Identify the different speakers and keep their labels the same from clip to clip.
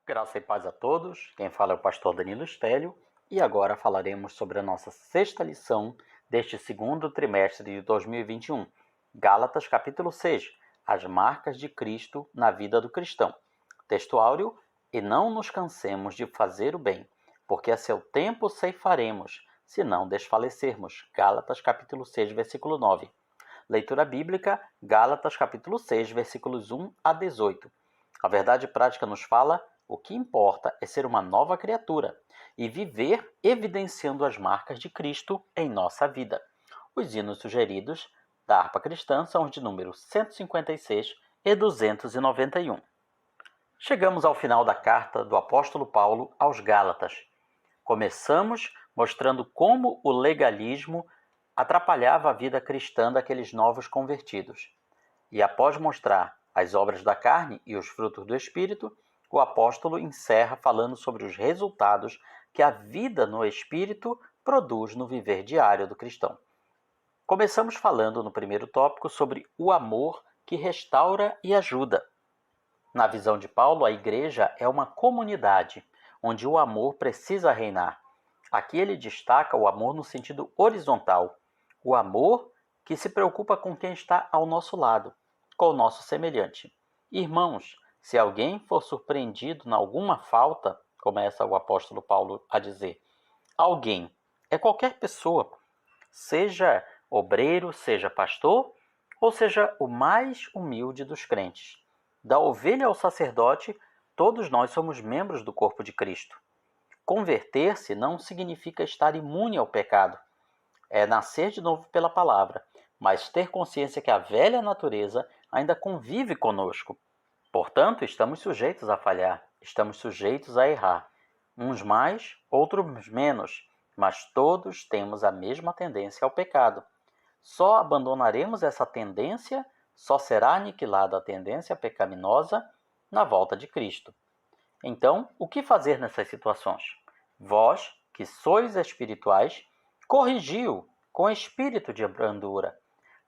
Speaker 1: Graça e paz a todos. Quem fala é o pastor Danilo Stélio e agora falaremos sobre a nossa sexta lição deste segundo trimestre de 2021. Gálatas capítulo 6, as marcas de Cristo na vida do cristão. Texto áureo: e não nos cansemos de fazer o bem, porque a seu tempo ceifaremos, se não desfalecermos. Gálatas capítulo 6, versículo 9. Leitura bíblica, Gálatas capítulo 6, versículos 1 a 18. A verdade prática nos fala: o que importa é ser uma nova criatura e viver evidenciando as marcas de Cristo em nossa vida. Os hinos sugeridos da harpa cristã são os de número 156 e 291. Chegamos ao final da carta do apóstolo Paulo aos Gálatas. Começamos mostrando como o legalismo atrapalhava a vida cristã daqueles novos convertidos. E após mostrar as obras da carne e os frutos do Espírito, o apóstolo encerra falando sobre os resultados que a vida no Espírito produz no viver diário do cristão. Começamos falando no primeiro tópico sobre o amor que restaura e ajuda. Na visão de Paulo, a igreja é uma comunidade onde o amor precisa reinar. Aqui ele destaca o amor no sentido horizontal, o amor que se preocupa com quem está ao nosso lado, com o nosso semelhante. Irmãos, se alguém for surpreendido em alguma falta, começa o apóstolo Paulo a dizer, alguém é qualquer pessoa, seja obreiro, seja pastor, ou seja o mais humilde dos crentes. Da ovelha ao sacerdote, todos nós somos membros do corpo de Cristo. Converter-se não significa estar imune ao pecado. É nascer de novo pela palavra, mas ter consciência que a velha natureza ainda convive conosco. Portanto, estamos sujeitos a falhar, estamos sujeitos a errar. Uns mais, outros menos, mas todos temos a mesma tendência ao pecado. Só abandonaremos essa tendência, só será aniquilada a tendência pecaminosa na volta de Cristo. Então, o que fazer nessas situações? Vós, que sois espirituais, corrigiu com espírito de brandura.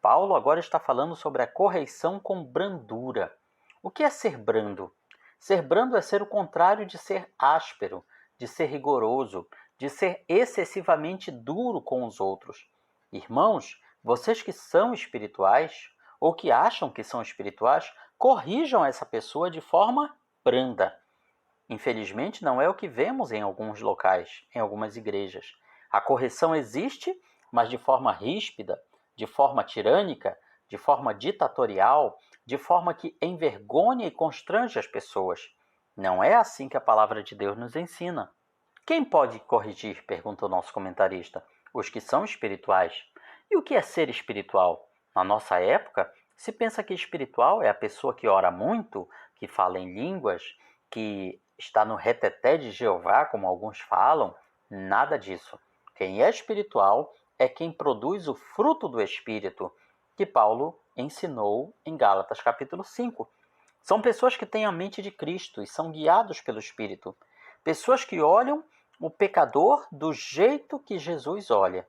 Speaker 1: Paulo agora está falando sobre a correção com brandura. O que é ser brando? Ser brando é ser o contrário de ser áspero, de ser rigoroso, de ser excessivamente duro com os outros. Irmãos, vocês que são espirituais, ou que acham que são espirituais, corrijam essa pessoa de forma branda. Infelizmente, não é o que vemos em alguns locais, em algumas igrejas. A correção existe, mas de forma ríspida, de forma tirânica, de forma ditatorial, de forma que envergonha e constrange as pessoas. Não é assim que a palavra de Deus nos ensina. Quem pode corrigir? Pergunta o nosso comentarista. Os que são espirituais. E o que é ser espiritual? Na nossa época, se pensa que espiritual é a pessoa que ora muito, que fala em línguas, que está no reteté de Jeová, como alguns falam. Nada disso. Quem é espiritual é quem produz o fruto do Espírito, que Paulo ensinou em Gálatas capítulo 5. São pessoas que têm a mente de Cristo e são guiados pelo Espírito. Pessoas que olham o pecador do jeito que Jesus olha,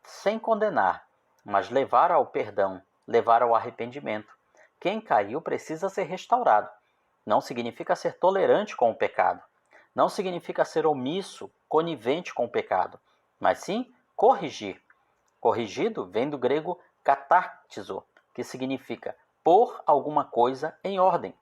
Speaker 1: sem condenar, mas levar ao perdão, levar ao arrependimento. Quem caiu precisa ser restaurado. Não significa ser tolerante com o pecado. Não significa ser omisso, conivente com o pecado, mas sim corrigir. Corrigido vem do grego katartizo, que significa pôr alguma coisa em ordem.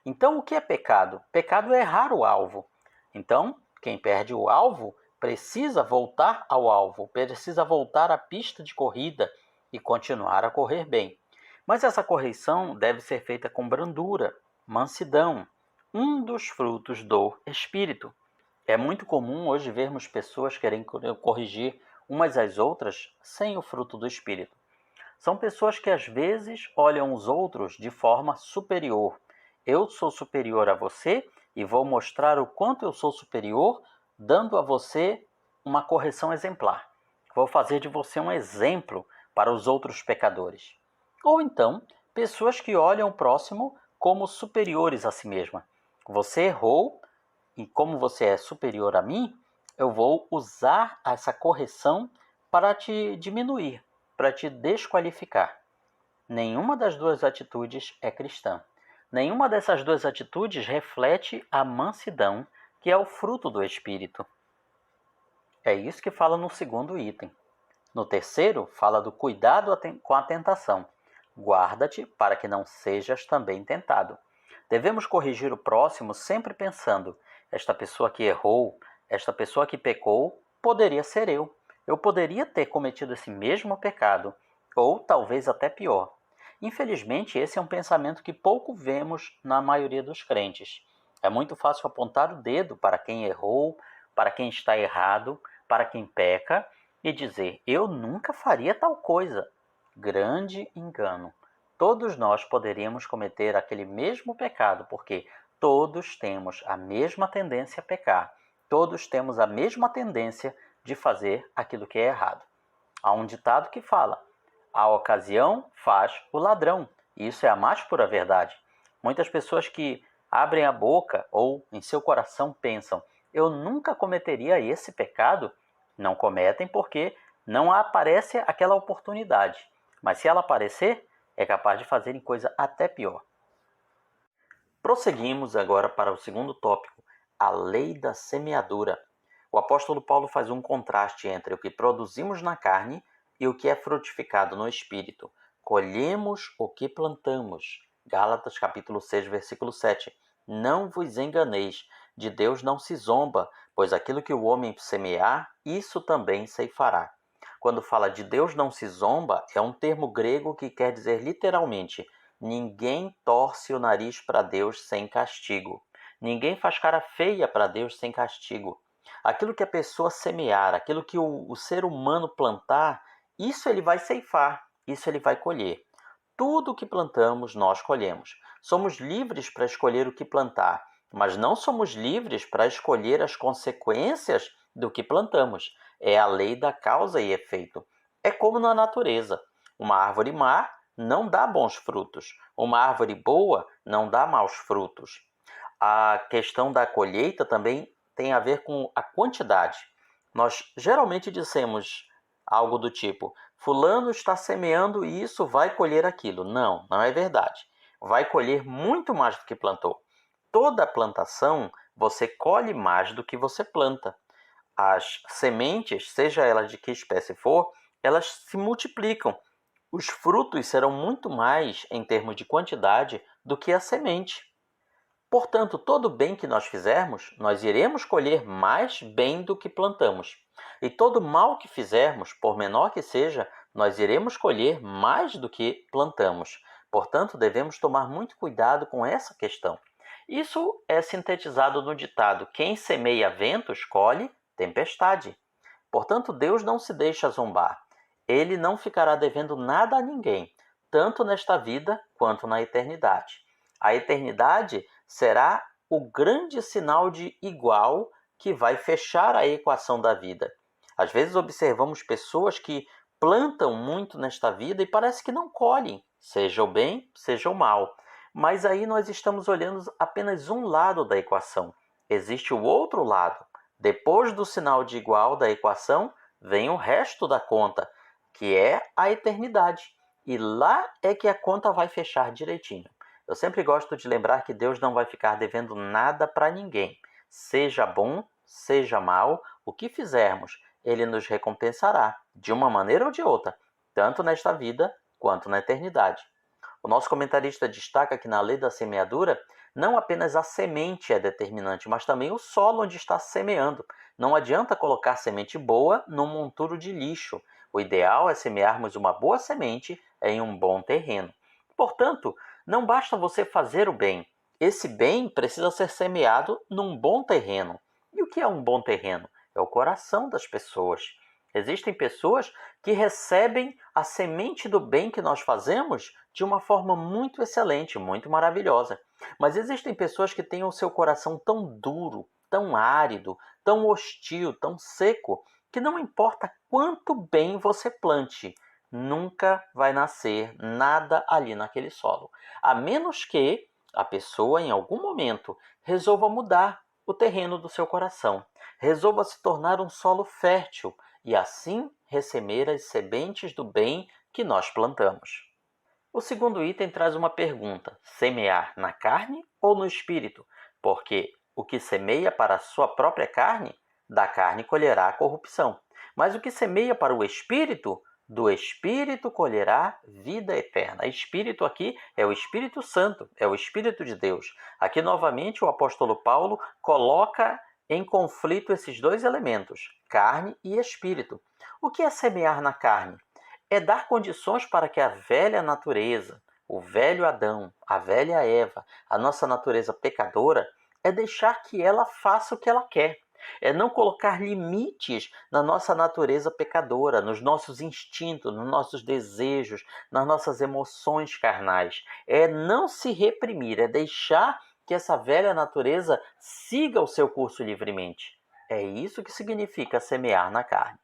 Speaker 1: Então, o que é pecado? Pecado é errar o alvo. Então, quem perde o alvo precisa voltar ao alvo, precisa voltar à pista de corrida e continuar a correr bem. Mas essa correção deve ser feita com brandura, mansidão, um dos frutos do Espírito. É muito comum hoje vermos pessoas querendo corrigir umas às outras sem o fruto do Espírito. São pessoas que às vezes olham os outros de forma superior. Eu sou superior a você e vou mostrar o quanto eu sou superior, dando a você uma correção exemplar. Vou fazer de você um exemplo para os outros pecadores. Ou então, pessoas que olham o próximo como superiores a si mesma. Você errou e como você é superior a mim, eu vou usar essa correção para te diminuir, para te desqualificar. Nenhuma das duas atitudes é cristã. Nenhuma dessas duas atitudes reflete a mansidão, que é o fruto do Espírito. É isso que fala no segundo item. No terceiro, fala do cuidado com a tentação. Guarda-te para que não sejas também tentado. Devemos corrigir o próximo sempre pensando: esta pessoa que errou, esta pessoa que pecou, poderia ser eu. Eu poderia ter cometido esse mesmo pecado, ou talvez até pior. Infelizmente, esse é um pensamento que pouco vemos na maioria dos crentes. É muito fácil apontar o dedo para quem errou, para quem está errado, para quem peca, e dizer: eu nunca faria tal coisa. Grande engano. Todos nós poderíamos cometer aquele mesmo pecado, porque todos temos a mesma tendência a pecar. Todos temos a mesma tendência de fazer aquilo que é errado. Há um ditado que fala: a ocasião faz o ladrão. E isso é a mais pura verdade. Muitas pessoas que abrem a boca ou em seu coração pensam: eu nunca cometeria esse pecado, não cometem porque não aparece aquela oportunidade. Mas se ela aparecer, é capaz de fazerem coisa até pior. Prosseguimos agora para o segundo tópico, a lei da semeadura. O apóstolo Paulo faz um contraste entre o que produzimos na carne e o que é frutificado no Espírito. Colhemos o que plantamos. Gálatas capítulo 6, versículo 7. Não vos enganeis, de Deus não se zomba, pois aquilo que o homem semear, isso também ceifará. Quando fala de Deus não se zomba, é um termo grego que quer dizer literalmente: ninguém torce o nariz para Deus sem castigo. Ninguém faz cara feia para Deus sem castigo. Aquilo que a pessoa semear, aquilo que o ser humano plantar, isso ele vai ceifar, isso ele vai colher. Tudo o que plantamos, nós colhemos. Somos livres para escolher o que plantar, mas não somos livres para escolher as consequências do que plantamos. É a lei da causa e efeito. É como na natureza. Uma árvore má não dá bons frutos. Uma árvore boa não dá maus frutos. A questão da colheita também tem a ver com a quantidade. Nós geralmente dizemos algo do tipo: fulano está semeando e isso vai colher aquilo. Não, não é verdade. Vai colher muito mais do que plantou. Toda plantação você colhe mais do que você planta. As sementes, seja elas de que espécie for, elas se multiplicam. Os frutos serão muito mais em termos de quantidade do que a semente. Portanto, todo bem que nós fizermos, nós iremos colher mais bem do que plantamos. E todo mal que fizermos, por menor que seja, nós iremos colher mais do que plantamos. Portanto, devemos tomar muito cuidado com essa questão. Isso é sintetizado no ditado: quem semeia ventos, colhe tempestade. Portanto, Deus não se deixa zombar. Ele não ficará devendo nada a ninguém, tanto nesta vida quanto na eternidade. A eternidade será o grande sinal de igual que vai fechar a equação da vida. Às vezes observamos pessoas que plantam muito nesta vida e parece que não colhem, seja o bem, seja o mal. Mas aí nós estamos olhando apenas um lado da equação. Existe o outro lado. Depois do sinal de igual da equação, vem o resto da conta, que é a eternidade. E lá é que a conta vai fechar direitinho. Eu sempre gosto de lembrar que Deus não vai ficar devendo nada para ninguém. Seja bom, seja mal, o que fizermos, Ele nos recompensará, de uma maneira ou de outra, tanto nesta vida quanto na eternidade. O nosso comentarista destaca que na lei da semeadura, não apenas a semente é determinante, mas também o solo onde está semeando. Não adianta colocar semente boa num monturo de lixo. O ideal é semearmos uma boa semente em um bom terreno. Portanto, não basta você fazer o bem. Esse bem precisa ser semeado num bom terreno. E o que é um bom terreno? É o coração das pessoas. Existem pessoas que recebem a semente do bem que nós fazemos de uma forma muito excelente, muito maravilhosa. Mas existem pessoas que têm o seu coração tão duro, tão árido, tão hostil, tão seco, que não importa quanto bem você plante, nunca vai nascer nada ali naquele solo. A menos que a pessoa, em algum momento, resolva mudar o terreno do seu coração, resolva se tornar um solo fértil e assim receber as sementes do bem que nós plantamos. O segundo item traz uma pergunta: semear na carne ou no espírito? Porque o que semeia para a sua própria carne, da carne colherá a corrupção. Mas o que semeia para o espírito, do espírito colherá vida eterna. Espírito aqui é o Espírito Santo, é o Espírito de Deus. Aqui novamente o apóstolo Paulo coloca em conflito esses dois elementos, carne e espírito. O que é semear na carne? É dar condições para que a velha natureza, o velho Adão, a velha Eva, a nossa natureza pecadora, é deixar que ela faça o que ela quer. É não colocar limites na nossa natureza pecadora, nos nossos instintos, nos nossos desejos, nas nossas emoções carnais. É não se reprimir, é deixar que essa velha natureza siga o seu curso livremente. É isso que significa semear na carne.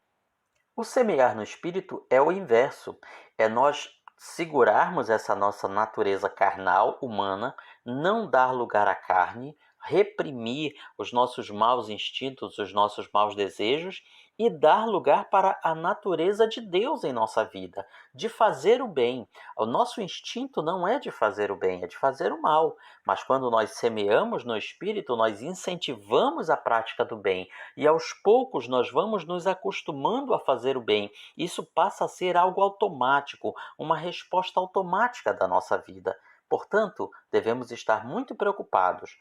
Speaker 1: O semear no espírito é o inverso, é nós segurarmos essa nossa natureza carnal, humana, não dar lugar à carne, reprimir os nossos maus instintos, os nossos maus desejos e dar lugar para a natureza de Deus em nossa vida, de fazer o bem. O nosso instinto não é de fazer o bem, é de fazer o mal. Mas quando nós semeamos no espírito, nós incentivamos a prática do bem e aos poucos nós vamos nos acostumando a fazer o bem. Isso passa a ser algo automático, uma resposta automática da nossa vida. Portanto, devemos estar muito preocupados.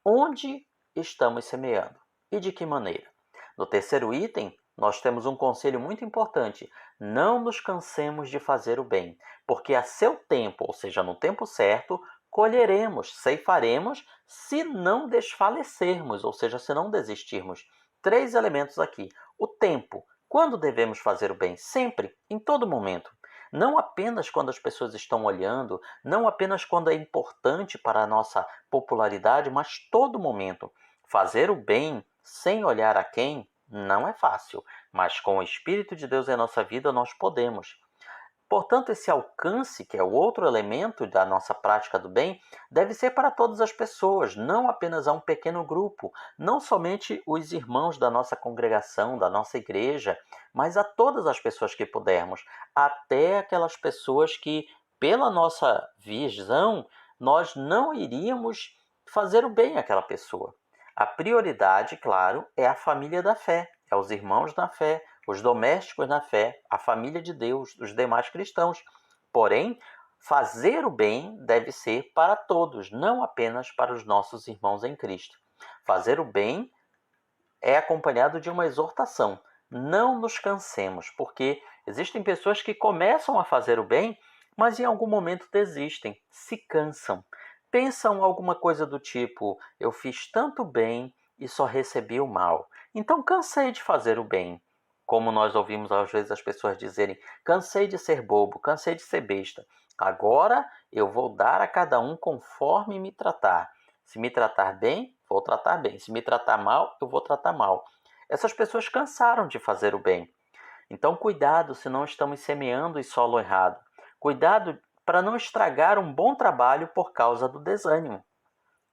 Speaker 1: Onde estamos semeando? E de que maneira? No terceiro item, nós temos um conselho muito importante. Não nos cansemos de fazer o bem, porque a seu tempo, ou seja, no tempo certo, colheremos, ceifaremos, se não desfalecermos, ou seja, se não desistirmos. Três elementos aqui. O tempo. Quando devemos fazer o bem? Sempre, em todo momento. Não apenas quando as pessoas estão olhando, não apenas quando é importante para a nossa popularidade, mas todo momento. Fazer o bem sem olhar a quem não é fácil, mas com o Espírito de Deus em nossa vida nós podemos. Portanto, esse alcance, que é o outro elemento da nossa prática do bem, deve ser para todas as pessoas, não apenas a um pequeno grupo, não somente os irmãos da nossa congregação, da nossa igreja, mas a todas as pessoas que pudermos, até aquelas pessoas que, pela nossa visão, nós não iríamos fazer o bem àquela pessoa. A prioridade, claro, é a família da fé, é os irmãos da fé, os domésticos na fé, a família de Deus, os demais cristãos. Porém, fazer o bem deve ser para todos, não apenas para os nossos irmãos em Cristo. Fazer o bem é acompanhado de uma exortação. Não nos cansemos, porque existem pessoas que começam a fazer o bem, mas em algum momento desistem, se cansam. Pensam alguma coisa do tipo: eu fiz tanto bem e só recebi o mal. Então cansei de fazer o bem. Como nós ouvimos às vezes as pessoas dizerem: cansei de ser bobo, cansei de ser besta. Agora eu vou dar a cada um conforme me tratar. Se me tratar bem, vou tratar bem. Se me tratar mal, eu vou tratar mal. Essas pessoas cansaram de fazer o bem. Então, cuidado se não estamos semeando em solo errado. Cuidado para não estragar um bom trabalho por causa do desânimo.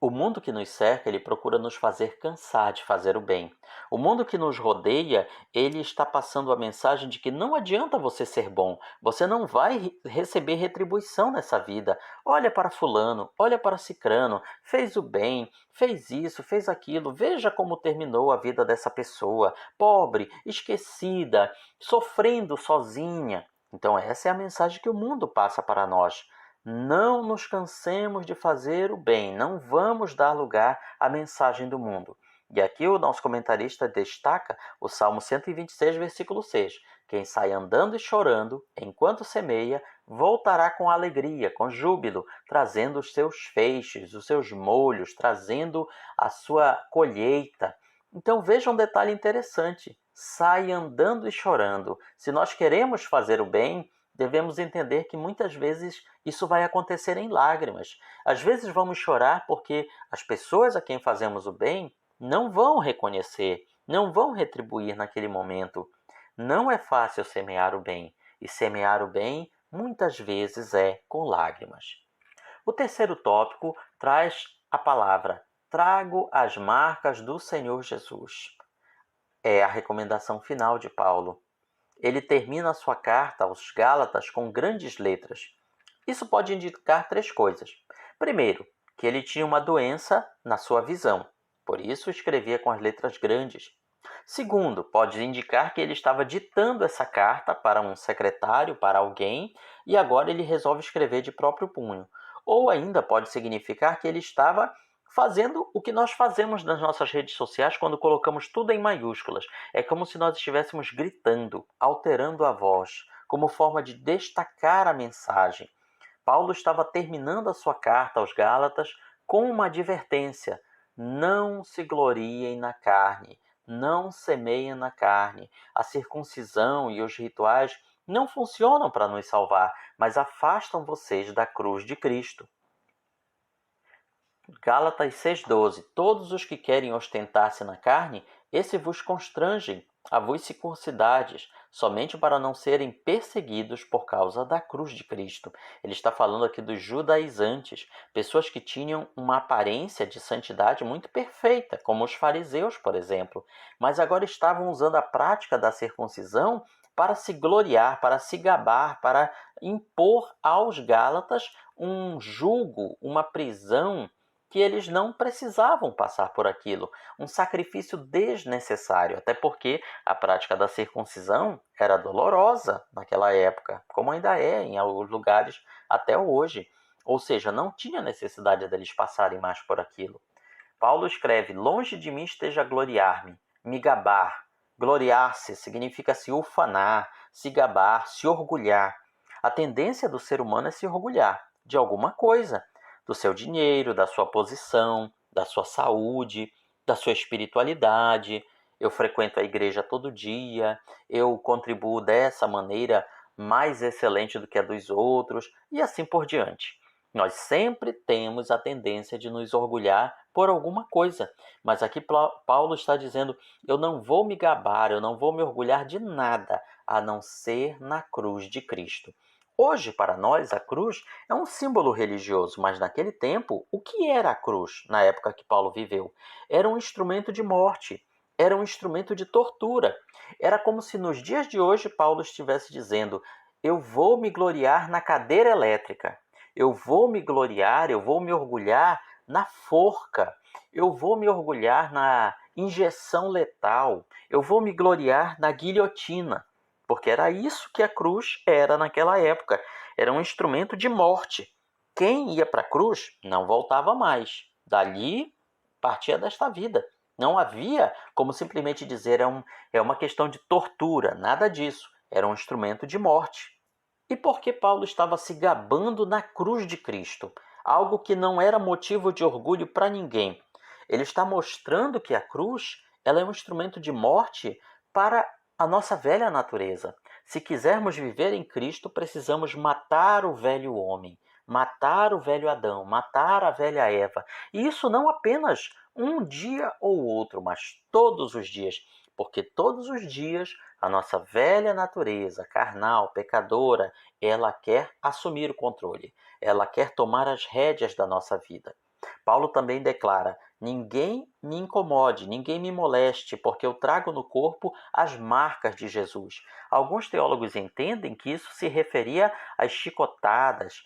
Speaker 1: O mundo que nos cerca, ele procura nos fazer cansar de fazer o bem. O mundo que nos rodeia, ele está passando a mensagem de que não adianta você ser bom, você não vai receber retribuição nessa vida. Olha para fulano, olha para cicrano, fez o bem, fez isso, fez aquilo, veja como terminou a vida dessa pessoa, pobre, esquecida, sofrendo sozinha. Então essa é a mensagem que o mundo passa para nós. Não nos cansemos de fazer o bem, não vamos dar lugar à mensagem do mundo. E aqui o nosso comentarista destaca o Salmo 126, versículo 6. Quem sai andando e chorando, enquanto semeia, voltará com alegria, com júbilo, trazendo os seus feixes, os seus molhos, trazendo a sua colheita. Então veja um detalhe interessante. Sai andando e chorando. Se nós queremos fazer o bem, devemos entender que muitas vezes isso vai acontecer em lágrimas. Às vezes vamos chorar porque as pessoas a quem fazemos o bem não vão reconhecer, não vão retribuir naquele momento. Não é fácil semear o bem, e semear o bem muitas vezes é com lágrimas. O terceiro tópico traz a palavra: trago as marcas do Senhor Jesus. É a recomendação final de Paulo. Ele termina a sua carta aos Gálatas com grandes letras. Isso pode indicar três coisas. Primeiro, que ele tinha uma doença na sua visão, por isso escrevia com as letras grandes. Segundo, pode indicar que ele estava ditando essa carta para um secretário, para alguém, e agora ele resolve escrever de próprio punho. Ou ainda pode significar que ele estava fazendo o que nós fazemos nas nossas redes sociais quando colocamos tudo em maiúsculas. É como se nós estivéssemos gritando, alterando a voz, como forma de destacar a mensagem. Paulo estava terminando a sua carta aos Gálatas com uma advertência: não se gloriem na carne, não semeiem na carne. A circuncisão e os rituais não funcionam para nos salvar, mas afastam vocês da cruz de Cristo. Gálatas 6,12. Todos os que querem ostentar-se na carne, esse vos constrangem, a vos circuncidades, somente para não serem perseguidos por causa da cruz de Cristo. Ele está falando aqui dos judaizantes, pessoas que tinham uma aparência de santidade muito perfeita, como os fariseus, por exemplo, mas agora estavam usando a prática da circuncisão para se gloriar, para se gabar, para impor aos Gálatas um jugo, uma prisão que eles não precisavam passar por aquilo, um sacrifício desnecessário, até porque a prática da circuncisão era dolorosa naquela época, como ainda é em alguns lugares até hoje. Ou seja, não tinha necessidade deles passarem mais por aquilo. Paulo escreve: longe de mim esteja gloriar-me, me gabar. Gloriar-se significa se ufanar, se gabar, se orgulhar. A tendência do ser humano é se orgulhar de alguma coisa, do seu dinheiro, da sua posição, da sua saúde, da sua espiritualidade. Eu frequento a igreja todo dia, eu contribuo dessa maneira mais excelente do que a dos outros, e assim por diante. Nós sempre temos a tendência de nos orgulhar por alguma coisa, mas aqui Paulo está dizendo: eu não vou me gabar, eu não vou me orgulhar de nada, a não ser na cruz de Cristo. Hoje, para nós, a cruz é um símbolo religioso, mas naquele tempo, o que era a cruz, na época que Paulo viveu? Era um instrumento de morte, era um instrumento de tortura. Era como se nos dias de hoje Paulo estivesse dizendo: eu vou me gloriar na cadeira elétrica, eu vou me gloriar, eu vou me orgulhar na forca, eu vou me orgulhar na injeção letal, eu vou me gloriar na guilhotina. Porque era isso que a cruz era naquela época. Era um instrumento de morte. Quem ia para a cruz não voltava mais. Dali partia desta vida. Não havia como simplesmente dizer é uma questão de tortura. Nada disso. Era um instrumento de morte. E por que Paulo estava se gabando na cruz de Cristo? Algo que não era motivo de orgulho para ninguém. Ele está mostrando que a cruz ela é um instrumento de morte para a nossa velha natureza. Se quisermos viver em Cristo, precisamos matar o velho homem, matar o velho Adão, matar a velha Eva. E isso não apenas um dia ou outro, mas todos os dias. Porque todos os dias a nossa velha natureza, carnal, pecadora, ela quer assumir o controle. Ela quer tomar as rédeas da nossa vida. Paulo também declara: ninguém me incomode, ninguém me moleste, porque eu trago no corpo as marcas de Jesus. Alguns teólogos entendem que isso se referia às chicotadas,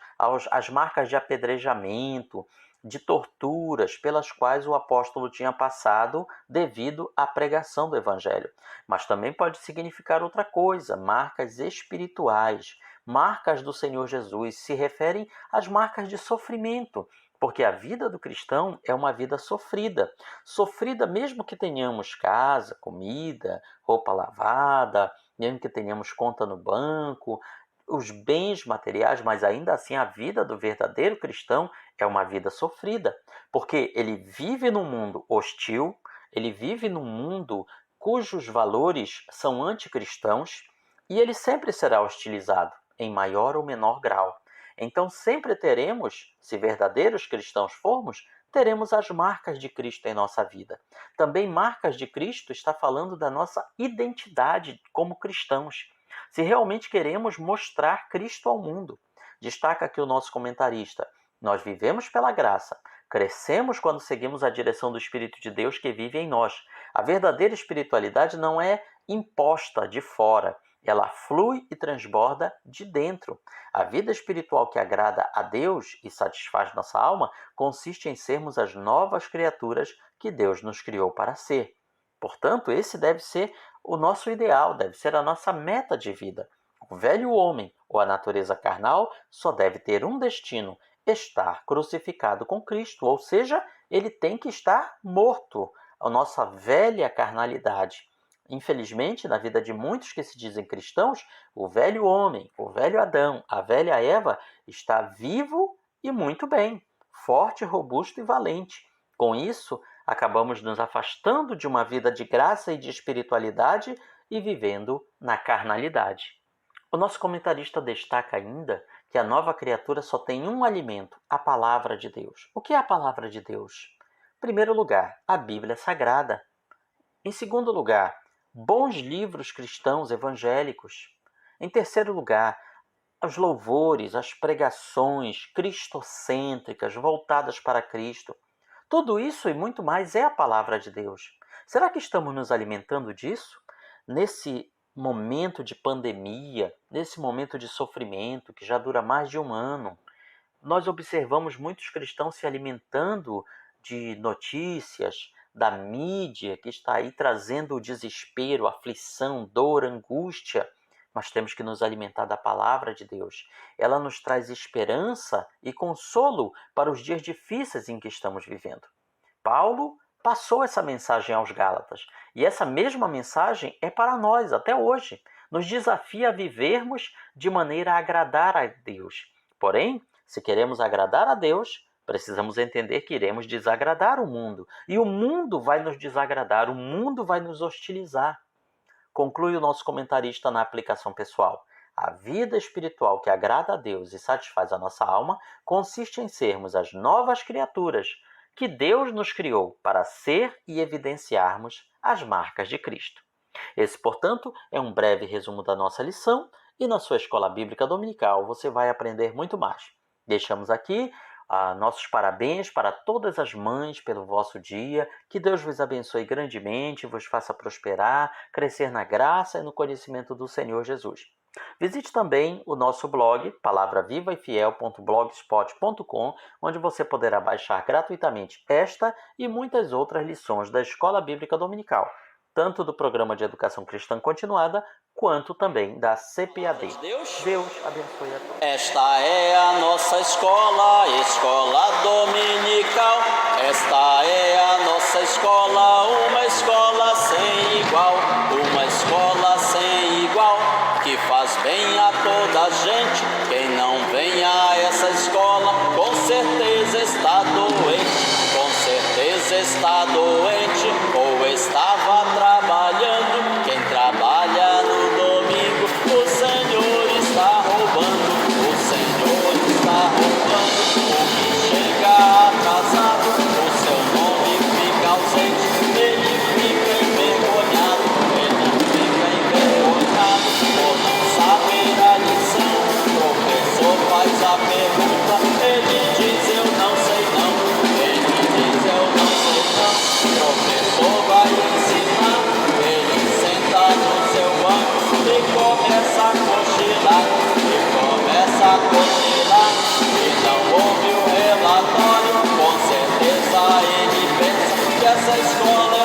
Speaker 1: às marcas de apedrejamento, de torturas pelas quais o apóstolo tinha passado devido à pregação do evangelho. Mas também pode significar outra coisa: marcas espirituais, marcas do Senhor Jesus, se referem às marcas de sofrimento. Porque a vida do cristão é uma vida sofrida. Sofrida mesmo que tenhamos casa, comida, roupa lavada, mesmo que tenhamos conta no banco, os bens materiais, mas ainda assim a vida do verdadeiro cristão é uma vida sofrida. Porque ele vive num mundo hostil, ele vive num mundo cujos valores são anticristãos e ele sempre será hostilizado, em maior ou menor grau. Então sempre teremos, se verdadeiros cristãos formos, teremos as marcas de Cristo em nossa vida. Também marcas de Cristo está falando da nossa identidade como cristãos. Se realmente queremos mostrar Cristo ao mundo. Destaca aqui o nosso comentarista: nós vivemos pela graça, crescemos quando seguimos a direção do Espírito de Deus que vive em nós. A verdadeira espiritualidade não é imposta de fora, ela flui e transborda de dentro. A vida espiritual que agrada a Deus e satisfaz nossa alma consiste em sermos as novas criaturas que Deus nos criou para ser. Portanto, esse deve ser o nosso ideal, deve ser a nossa meta de vida. O velho homem, ou a natureza carnal, só deve ter um destino: estar crucificado com Cristo, ou seja, ele tem que estar morto, a nossa velha carnalidade. Infelizmente, na vida de muitos que se dizem cristãos, o velho homem, o velho Adão, a velha Eva está vivo e muito bem, forte, robusto e valente. Com isso, acabamos nos afastando de uma vida de graça e de espiritualidade e vivendo na carnalidade. O nosso comentarista destaca ainda que a nova criatura só tem um alimento: a palavra de Deus. O que é a palavra de Deus? Em primeiro lugar, a Bíblia Sagrada. Em segundo lugar, bons livros cristãos evangélicos. Em terceiro lugar, os louvores, as pregações cristocêntricas voltadas para Cristo. Tudo isso e muito mais é a palavra de Deus. Será que estamos nos alimentando disso? Nesse momento de pandemia, nesse momento de sofrimento que já dura mais de um ano, nós observamos muitos cristãos se alimentando de notícias, da mídia que está aí trazendo o desespero, aflição, dor, angústia. Nós temos que nos alimentar da palavra de Deus. Ela nos traz esperança e consolo para os dias difíceis em que estamos vivendo. Paulo passou essa mensagem aos Gálatas, e essa mesma mensagem é para nós até hoje. Nos desafia a vivermos de maneira a agradar a Deus. Porém, se queremos agradar a Deus, precisamos entender que iremos desagradar o mundo. E o mundo vai nos desagradar, o mundo vai nos hostilizar. Conclui o nosso comentarista na aplicação pessoal. A vida espiritual que agrada a Deus e satisfaz a nossa alma consiste em sermos as novas criaturas que Deus nos criou para ser e evidenciarmos as marcas de Cristo. Esse, portanto, é um breve resumo da nossa lição, e na sua escola bíblica dominical você vai aprender muito mais. Deixamos aqui nossos parabéns para todas as mães pelo vosso dia. Que Deus vos abençoe grandemente, vos faça prosperar, crescer na graça e no conhecimento do Senhor Jesus. Visite também o nosso blog, palavravivaefiel.blogspot.com, onde você poderá baixar gratuitamente esta e muitas outras lições da Escola Bíblica Dominical, tanto do Programa de Educação Cristã Continuada, quanto também da CPAD. Deus abençoe a todos.
Speaker 2: Esta é a nossa escola, escola dominical. Esta é a nossa escola, uma escola sem igual. Uma escola sem igual, que faz bem a toda a gente. Quem não vem a essa escola, com certeza está doente. Com certeza está doente, ou estava trabalhando. Quem trabalha no domingo, o Senhor está roubando. O Senhor está roubando. O que chega atrasado, o seu nome fica ausente. Ele fica envergonhado, ele fica envergonhado por não saber a lição. O professor faz a pergunta, ele diz eu não sei não. Ele diz eu não sei não. O professor vai ensinar, ele senta no seu banco e começa a cochilar. E não ouve o relatório, com certeza ele pensa que essa escola é